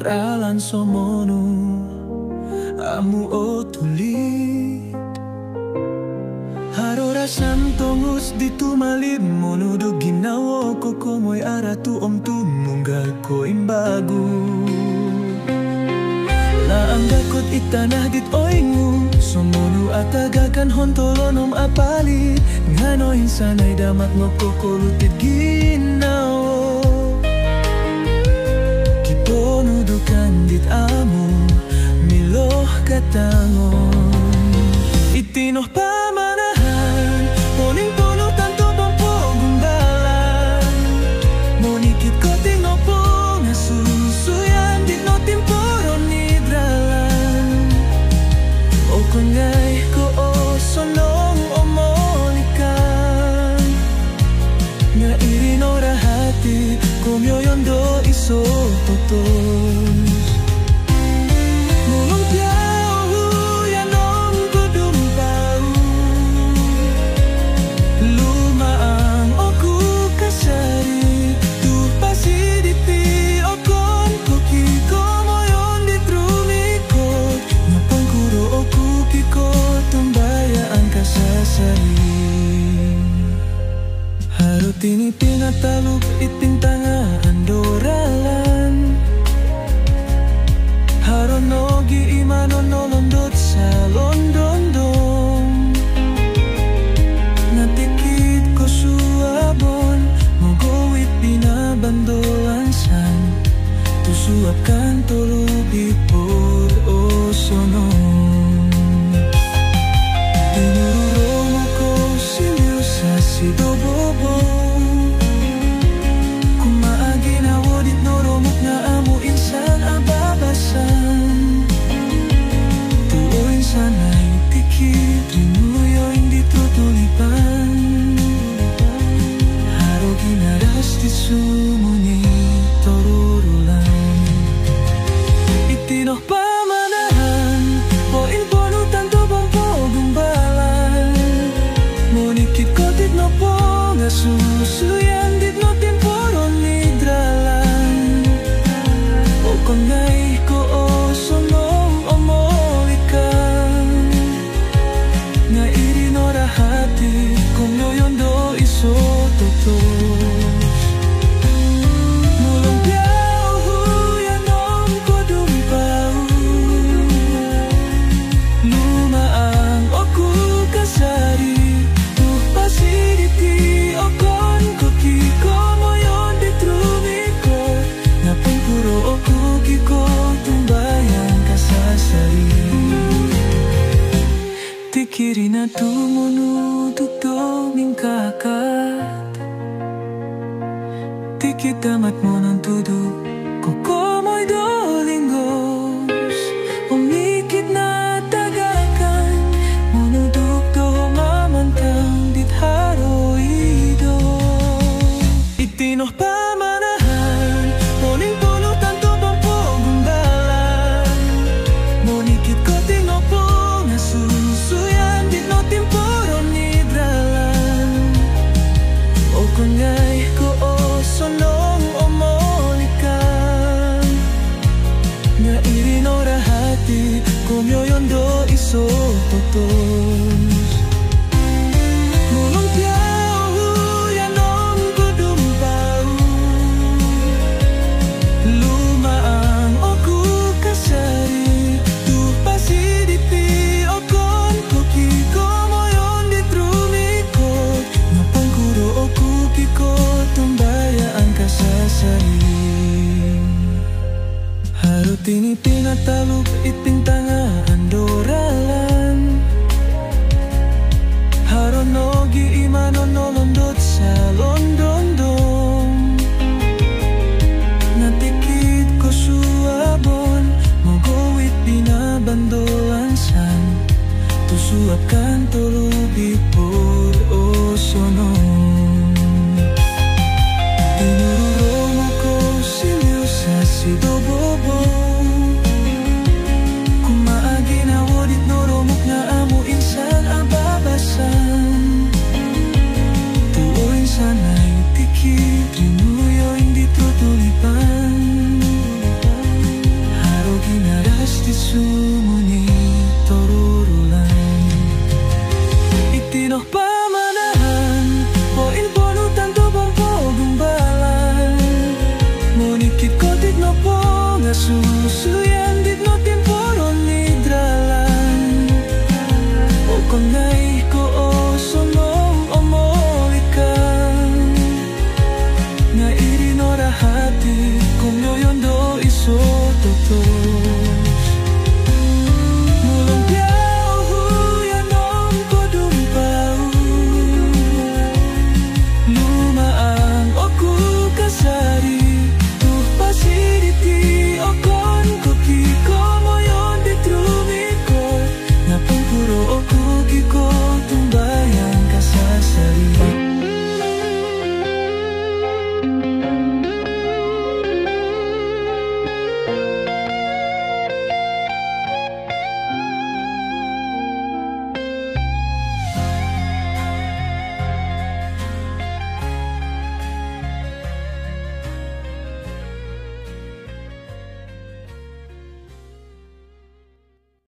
Aralan somono amu otulit Harora santongus ditumalib monudo ginawo ko komoy aratu om tumunggag ko imbago Naanggakot itanah dit oingu somono atagakan hontolon om apali ngano insanay damat ngo kokolutit ginawo Kiponudukan dit amo miloh katangon Itinoh pamanahan Moning puno tanto pampo gumbalan Monikit ko tinopo Nasusuyan di no timporo nidralan O kungay ko o sonong o monikan Nga irinora hati Kumyoyondo iso totos Mulong piao yanong kudumpau Lumaang oku kasari Tu pasiditi okon koki komoyon di trumikot Napang kuro oku kiko tumbaya ang kasasari Harut ini pinataluk iting tanga andoralan Haronogi imano nolondot sa londondong Natikit ko suabon Mogowit pinabandoan san Tusuapkan tulubi por osonon Tinuro mo ko siliw sa sidobobo Kumaaginawo dit noromot nga amo insan ababasan Tuoy sanay tikit rinuyo hindi tutulipan Haro ginaras di sumuni torurulan Itinoh pamanahan Poin ponutan to bampo gumbalan Monikit ko tit no po nga susuyan dit no timporo nidralan O kongay ko o sonong o molikan Nga irinora hati kumyoyondo iso totos Mulong piao huyanong kudumpau Lumaang oku kasari Tuh pasiditi okon koki komoyon di trumikot Napang puro oku kiko tumbayang kasasari Tikiri na tumunutuk doming kakat Tikit damat mo ng tudok Kukomoy dolingos Umikit na tagakan Monuduk do mamantang dit haroido Itinoh pamanahan Moning puno tanto pampo gumbalan Monikit ko tinopo Nasusuyan dit no timporo nidralan O kungay ko o sonong o monikan Nga irinora hati kumyoyondo iso totos Mulong piao yanong kudumpau Lumaang oku kasari Tu pasiditi okon koki komoyon di trumikot Napang kuro oku kiko tumbaya ang kasasari Harut ini pinataluk iting tanga andoralan Haronogi imano nolondot sa